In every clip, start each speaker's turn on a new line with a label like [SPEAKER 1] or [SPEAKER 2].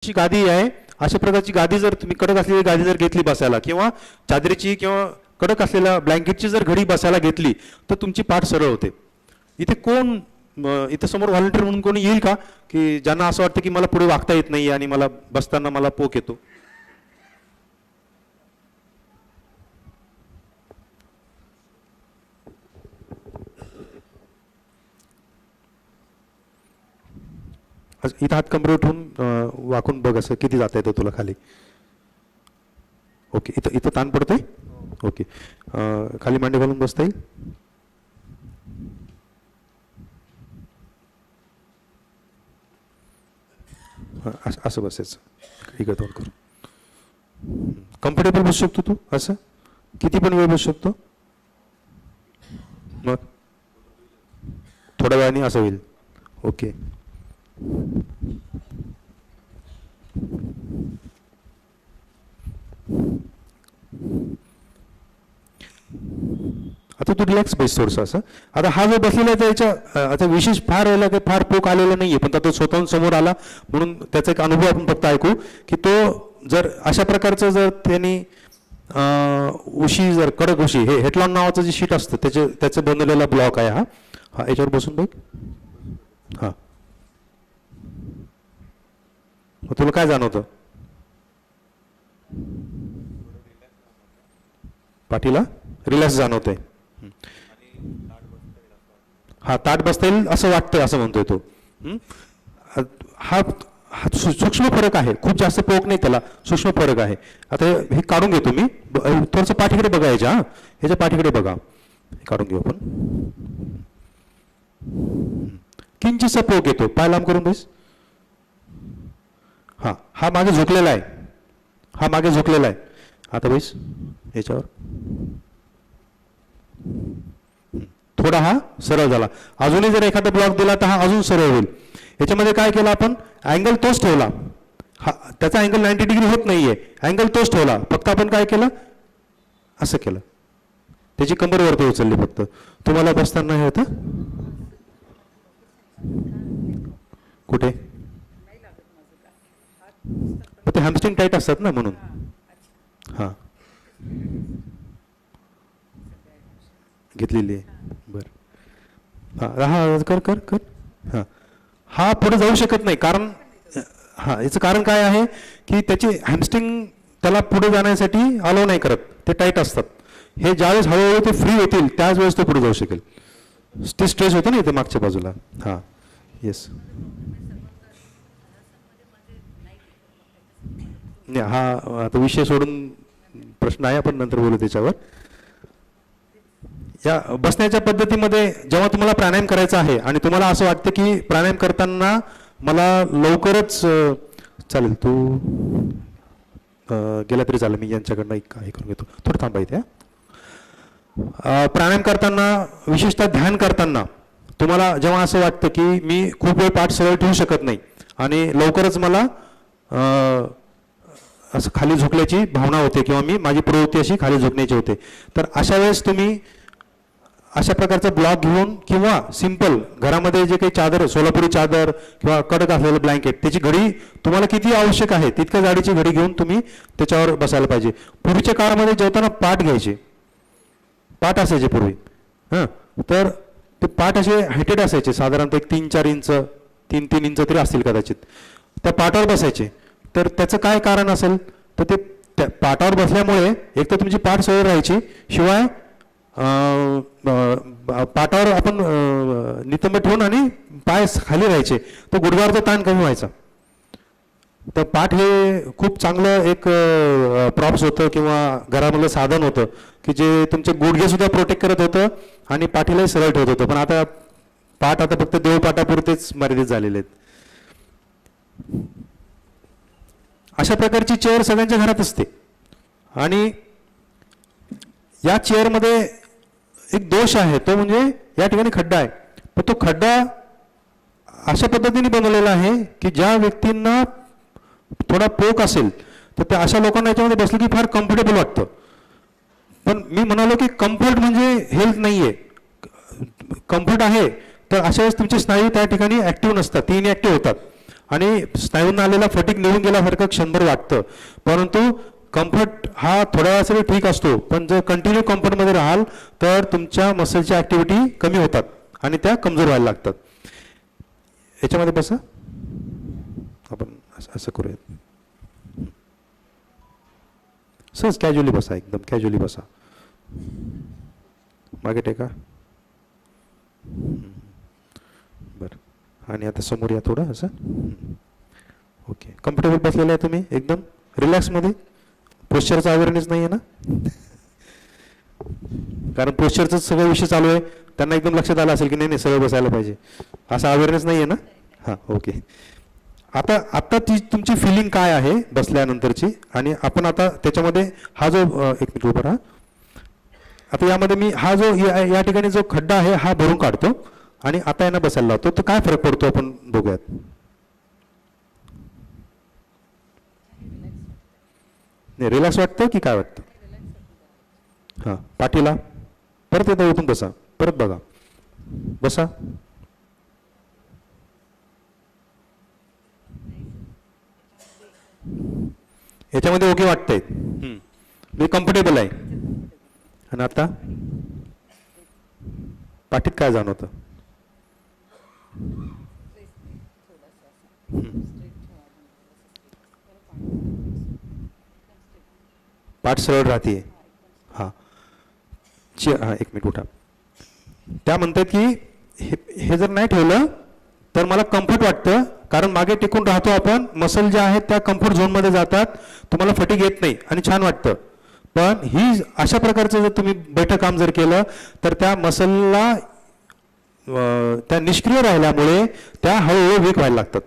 [SPEAKER 1] ची गादी आहे, अशा प्रकारची गादी जर तुम्ही कडक असलेली गादी जर घेतली बसायला किंवा चादरीची किंवा कडक असलेल्या ब्लँकेटची जर घडी बसायला घेतली तर तुमची पाठ सरळ होते. इथे कोण इथे समोर व्हॉलंटियर म्हणून कोणी येईल का की ज्यांना असं वाटतं की मला पुढे वागता येत नाही आणि मला बसताना मला पोक येतो? इथं हात कमरेवर ठेवून वाकून बघ, असं किती जाता येतं तुला खाली. ओके, इथं इथं ताण पडतंय. ओके, खाली मांडी घालून बसता येईल. असं बसायचं, इकडे तोंड करून. कम्फर्टेबल बसू शकतो तू असं, किती पण वेळ बसू शकतो. मग थोड्या वेळाने असं होईल. ओके, आता तू रिलॅक्स बस थोडंसं असं. आता हा जो बसलेला आहे त्याच्या आता विशेष फार यायला काही फार पोक आलेला नाहीये, पण तो स्वतःहून समोर आला म्हणून त्याचा एक अनुभव आपण फक्त ऐकू की तो जर अशा प्रकारचं जर त्यांनी उशी जर कडक उशी, हे हेटलॉन नावाचं जे शीट असतं त्याचं बनवलेला ब्लॉक आहे हा. हा याच्यावर बसून बघ. हा, तुला काय जाणवतं? पाठीला रिलॅक्स जाणवतंय. हा, ताट बसता येईल असं वाटतंय असं म्हणतोय तो. हा सूक्ष्म फरक आहे, खूप जास्त पोक नाही त्याला, सूक्ष्म फरक आहे. आता हे काढून घेतो मी, थोडंसं पाठीकडे बघायच्या. हा, ह्याच्या पाठीकडे बघा, काढून घेऊ आपण. किंचितसा पोक येतो, पाय लांब करून बस. हा, हा मागे झुकलेला आहे, हा मागे झुकलेला आहे. आता बस याच्यावर. थोडा हा सरळ झाला. अजूनही जर एखादा ब्लॉक दिला तर हा अजून सरळ होईल. याच्यामध्ये काय केलं आपण, अँगल तोच ठेवला. हा, त्याचा अँगल 90 डिग्री होत नाहीये, अँगल तोच ठेवला. फक्त आपण काय केलं, असं केलं, त्याची कंबर वरती उचलली फक्त. तुम्हाला बसताना हे होतं कुठे, ते हॅमस्ट्रिंग टाईट असतात ना म्हणून. हा, घेतलेली आहे. बरं, हा हा कर कर कर. हा, हा पुढे जाऊ शकत नाही कारण हा, याचं कारण काय आहे की त्याची हॅमस्ट्रिंग त्याला पुढे जाण्यासाठी अलाव नाही करत, ते टाईट असतात. हे ज्यावेळेस हळूहळू ते फ्री होतील त्याच वेळेस तो पुढे जाऊ शकेल. ते स्ट्रेस होतं ना इथे मागच्या बाजूला. हा, येस. नाही, हा आता विषय सोडून प्रश्न आहे, आपण नंतर बोलू त्याच्यावर. या बसण्याच्या पद्धतीमध्ये जेव्हा तुम्हाला प्राणायाम करायचा आहे आणि तुम्हाला असं वाटतं की प्राणायाम करताना मला लवकरच चालेल, तू गेला तरी चालेल, मी यांच्याकडनं एक हे करून घेतो, थोडं थांबा इथे. प्राणायाम करताना, विशेषतः ध्यान करताना तुम्हाला जेव्हा असं वाटतं की मी खूप वेळ पाठ सरळ ठेवू शकत नाही आणि लवकरच मला असं खाली झुकल्याची भावना होते किंवा माझी प्रवृत्ती अशी खाली झुकण्याची होते, तर अशा वेळेस तुम्ही अशा प्रकारचा ब्लॉक घेऊन किंवा सिंपल घरामध्ये जे काही चादर, सोलापुरी चादर किंवा कडक असलेलं ब्लँकेट, त्याची घडी तुम्हाला किती आवश्यक आहे तितक्या जाडीची घडी घेऊन तुम्ही त्याच्यावर बसायला पाहिजे. पूर्वीच्या काळामध्ये जेवताना पाठ घ्यायचे, पाठ असायचे पूर्वी. हां, तर ते पाठ असे हायटेड असायचे, साधारणतः एक 3-4 इंच, 3-3 इंच तरी असतील कदाचित. त्या पाठावर बसायचे. तर त्याचं काय कारण असेल, तर ते पाठावर बसल्यामुळे एक तर तुमची पाठ सरळ राहायची, शिवाय पाठावर आपण नितंब ठेवून आणि पाय खाली राहायचे, तर गुडघ्यावरचा ताण कमी व्हायचा. तर पाठ हे खूप चांगलं एक प्रॉप्स होतं किंवा घरामधलं साधन होतं की जे तुमचे गुडघे सुद्धा प्रोटेक्ट करत होतं आणि पाठीलाही सरळ ठेवत होतं. पण आता पाठ आता फक्त देवपाठापुरतेच मर्यादित झालेले आहेत. अशा प्रकारची चेअर सगळ्यांच्या घरात असते आणि या चेअरमध्ये एक दोष आहे, तो म्हणजे या ठिकाणी खड्डा आहे. पण तो खड्डा अशा पद्धतीने बनवलेला आहे की ज्या व्यक्तींना थोडा पोक असेल तर त्या अशा लोकांना याच्यामध्ये बसलं की फार कम्फर्टेबल वाटतं. पण मी म्हणालो की कम्फर्ट म्हणजे हेल्थ नाही आहे. कम्फर्ट आहे तर अशा वेळेस तुमचे स्नायू त्या ठिकाणी ॲक्टिव्ह नसतात, ती इनॲक्टिव्ह होतात आणि स्नायूंना आलेला फटीक निघून गेल्यासारखं क्षणभर वाटतं, परंतु कम्फर्ट हा थोड्या वेळासाठी ठीक असतो, पण जर कंटिन्यू कम्फर्टमध्ये राहाल तर तुमच्या मसलच्या ॲक्टिव्हिटी कमी होतात आणि त्या कमजोर व्हायला लागतात. याच्यामध्ये बसा, आपण असं करूयात, सहज कॅज्युअली बसा, एकदम कॅज्युअली बसा, मागे टेका. बरं, आणि आता समोर या थोडं असं. ओके, कम्फर्टेबल बसलेलं आहे तुम्ही, एकदम रिलॅक्समध्ये. पोश्चरचा अवेअरनेस नाही आहे ना? कारण पोश्चरचं सगळं विषय चालू आहे, त्यांना एकदम लक्षात आलं असेल की नाही नाही सगळं बसायला पाहिजे, असा अवेअरनेस नाही आहे ना? हां, ओके. आता ती तुमची फिलिंग काय आहे बसल्यानंतरची, आणि आपण आता त्याच्यामध्ये हा जो एक मिनिट उभं राहा. आता यामध्ये मी हा जो या ठिकाणी जो खड्डा आहे हा भरून काढतो आणि आता यांना बसायला लावतो, तर काय फरक पडतो आपण बघूयात. नाही, रिलॅक्स वाटतं की काय वाटतं? हां, पाठीला परत येता उठून बसा, परत बघा, बसा. याच्यामध्ये ओके वाटतंय, मी कम्फर्टेबल आहे. आणि आता पाठीत काय जाणवतं? पाठ सरळ राहते. हां, हां, एक मिनिट उठा. त्या म्हणतात की हे जर नाही ठेवलं तर मला कम्फर्ट वाटतं, कारण मागे टिकून राहतो आपण, मसल ज्या आहेत त्या कम्फर्ट झोनमध्ये जातात, तुम्हाला फटीग येत नाही आणि छान वाटतं. पण ही अशा प्रकारचं जर तुम्ही बैठं काम जर केलं तर त्या मसलला त्या निष्क्रिय राहिल्यामुळे त्या हळूहळू वीक व्हायला लागतात.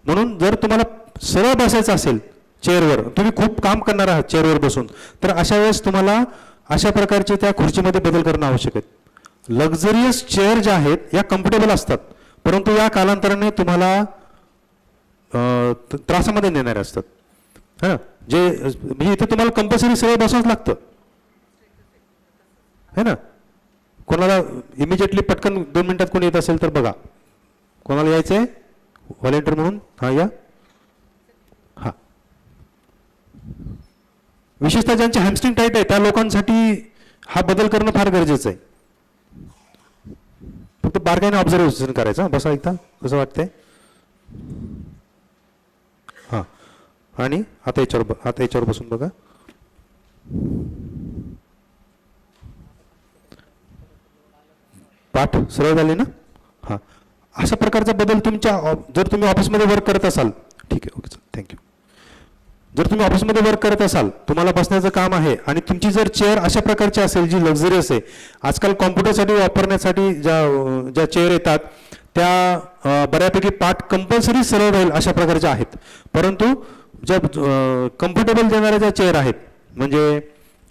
[SPEAKER 1] म्हणून जर तुम्हाला सरळ बसायचं असेल चेअरवर, तुम्ही खूप काम करणार आहात चेअरवर बसून, तर अशा वेळेस तुम्हाला अशा प्रकारचे त्या खुर्चीमध्ये बदल करणं आवश्यक आहे. लक्झरियस चेअर ज्या आहेत या कम्फर्टेबल असतात, परंतु या कालांतराने तुम्हाला त्रासामध्ये नेणारे असतात. हां, जे म्हणजे इथे तुम्हाला कंपल्सरी सरळ बसावंच लागतं है ना. कोणाला इमिजिएटली पटकन 2 मिनिटात कोणी येत असेल तर बघा, कोणाला यायचं आहे व्हॉलेंटियर म्हणून? हां, या. हां, विशेषतः ज्यांचे हॅमस्ट्रिंग टाईट आहे त्या लोकांसाठी हा बदल करणं फार गरजेचं आहे. फक्त बारकाईने ऑब्झर्वेशन करायचं. बसा एकदा, कसं वाटतंय? हां, आणि आता याच्यावर बसून बघा. पाठ सरळ झाली ना? हां, अशा प्रकारचा बदल तुमच्या जर तुम्ही ऑफिसमध्ये वर्क करत असाल, ठीक आहे, ओके, थँक्यू. जर तुम्ही ऑफिसमध्ये वर्क करत असाल, तुम्हाला बसण्याचं काम आहे आणि तुमची जर चेअर अशा प्रकारची असेल जी लक्झरियस आहे, आजकाल कॉम्प्युटरसाठी वापरण्यासाठी ज्या चेअर येतात त्या बऱ्यापैकी पाठ कंपल्सरी सरळ राहील अशा प्रकारच्या आहेत, परंतु ज्या कम्फर्टेबल देणाऱ्या ज्या चेअर आहेत, म्हणजे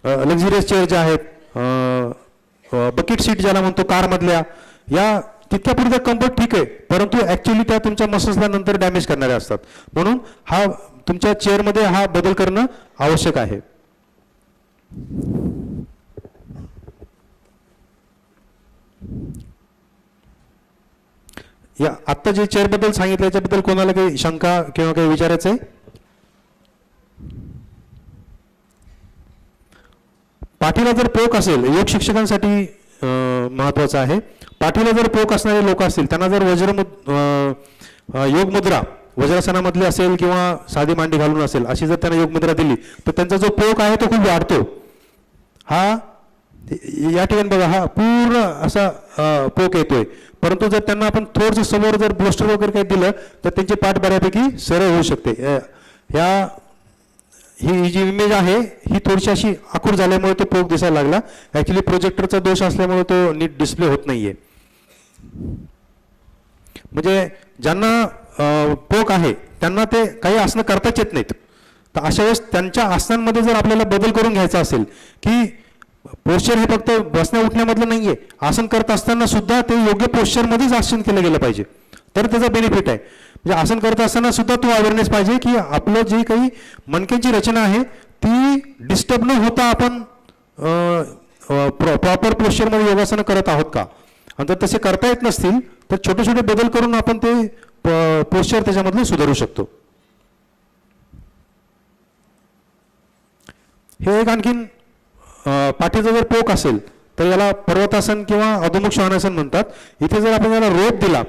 [SPEAKER 1] लक्झरियस चेअर ज्या आहेत, बकेट सीट ज्याला म्हणतो कारमधल्या, या तितक्या पुढे कम्फर्ट ठीक आहे, परंतु ॲक्च्युली त्या तुमच्या मसल्सला नंतर डॅमेज करणाऱ्या असतात. म्हणून हा तुमच्या चेअरमध्ये हा बदल करणं आवश्यक आहे. या आत्ता जे चेअर बद्दल सांगितलं याच्याबद्दल कोणाला काही शंका किंवा काही विचारायचं आहे? पाठीला जर पोक असेल, योग शिक्षकांसाठी महत्वाचं आहे. पाठीला जर पोक असणारे लोक असतील, त्यांना जर योग मुद्रा वज्रासनामधली असेल किंवा साधी मांडी घालून असेल, अशी जर त्यांना योग मुद्रा दिली तर त्यांचा जो पोक आहे तो खूप वाढतो. हा या ठिकाणी बघा, हा पूर्ण असा पोक येतोय, परंतु जर त्यांना आपण थोडंसं समोर जर ब्लोस्टर वगैरे काही दिलं तर त्यांची पाठ बऱ्यापैकी सरळ होऊ शकते. ही जी इमेज आहे ही थोडीशी अशी आखूड झाल्यामुळे तो पोक दिसायला लागला. ॲक्च्युली प्रोजेक्टरचा दोष असल्यामुळे तो नीट डिस्प्ले होत नाहीये. म्हणजे ज्यांना पोक आहे त्यांना ते काही आसनं करताच येत नाहीत, तर अशा वेळेस त्यांच्या आसनांमध्ये जर आपल्याला बदल करून घ्यायचा असेल की पोश्चर हे फक्त बसण्या उठण्यामधलं नाहीये, आसन करत असताना सुद्धा ते योग्य पोश्चरमध्येच आसन केलं गेलं पाहिजे, तर त्याचा बेनिफिट आहे. म्हणजे आसन करत असताना सुद्धा तो अवेअरनेस पाहिजे की आपलं जी काही मणक्यांची रचना आहे ती डिस्टर्ब न होता आपण प्रॉपर पोश्चरमध्ये योगासनं करत आहोत का. आणि जर तसे करता येत नसतील तर छोटे छोटे बदल करून आपण ते पोश्चर त्याच्यामधलं सुधारू शकतो. हे एक आणखीन पाठीचा जर पोक असेल तर याला पर्वतासन किंवा अधोमुख श्वानासन म्हणतात. इथे जर आपण याला रोप दिला,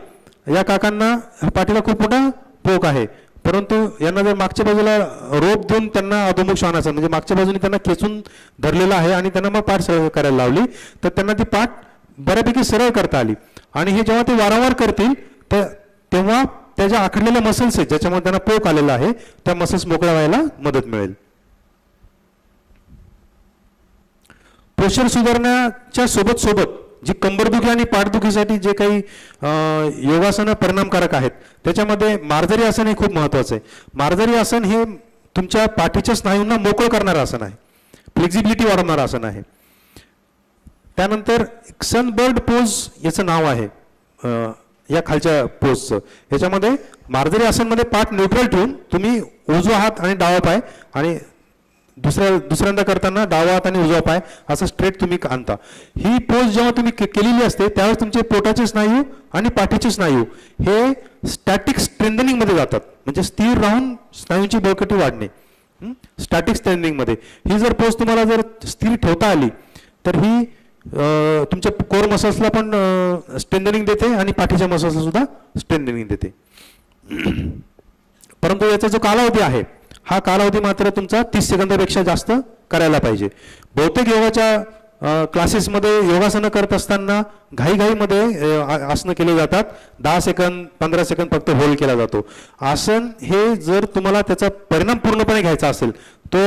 [SPEAKER 1] या काकांना पाठीला खूप मोठा पोक आहे, परंतु यांना जर मागच्या बाजूला रोप देऊन त्यांना अधोमुख श्वानासन म्हणजे मागच्या बाजूने त्यांना खेचून धरलेलं आहे आणि त्यांना मग पाठ सरळ करायला लावली, तर त्यांना ती पाठ बऱ्यापैकी सरळ करता आली. आणि हे जेव्हा ते वारंवार करतील तेव्हा त्याच्या आखडलेल्या मसल्स आहेत ज्याच्यामुळे त्यांना पोक आलेला आहे, त्या मसल्स मोकळ्या व्हायला मदत मिळेल. पोश्चर सुधारण्याच्या सोबत जी कंबरदुखी आणि पाठदुखीसाठी जे काही योगासनं परिणामकारक आहेत त्याच्यामध्ये मार्जरी आसन हे खूप महत्त्वाचं आहे. मार्जरी आसन हे तुमच्या पाठीच्या स्नायूंना मोकळं करणारं आसन आहे, फ्लेक्झिबिलिटी वाढवणारं आसन आहे. त्यानंतर सनबर्ड पोज याचं नाव आहे या खालच्या पोजचं. याच्यामध्ये मार्जरी आसनमध्ये पाठ न्यूट्रल ठेवून तुम्ही उजवा हात आणि डावा पाय आणि दुसऱ्यांदा करताना डावा हात आणि उजवा पाय असं स्ट्रेट तुम्ही आणता. ही पोज जेव्हा तुम्ही केलेली असते त्यावेळेस तुमचे पोटाचे स्नायू आणि पाठीचे स्नायू हे स्टॅटिक स्ट्रेंथनिंगमध्ये जातात, म्हणजे स्थिर राहून स्नायूंची बळकटी वाढणे, स्टॅटिक स्ट्रेंथनिंगमध्ये. ही जर पोज तुम्हाला जर स्थिर ठेवता आली तर ही तुमच्या कोर मसल्सला पण स्ट्रेंथनिंग देते आणि पाठीच्या मसल्सला सुद्धा स्ट्रेंथनिंग देते. परंतु याचा जो कालावधी आहे हा कालावधी मात्र तुमचा 30 सेकंदापेक्षा जास्त करायला पाहिजे. बहुतेक योगाच्या क्लासेसमध्ये योगासनं करत असताना घाईघाईमध्ये आसनं केले जातात. 10 सेकंद 15 सेकंद फक्त होल्ड केला जातो. आसन हे जर तुम्हाला त्याचा परिणाम पूर्णपणे घ्यायचा असेल तो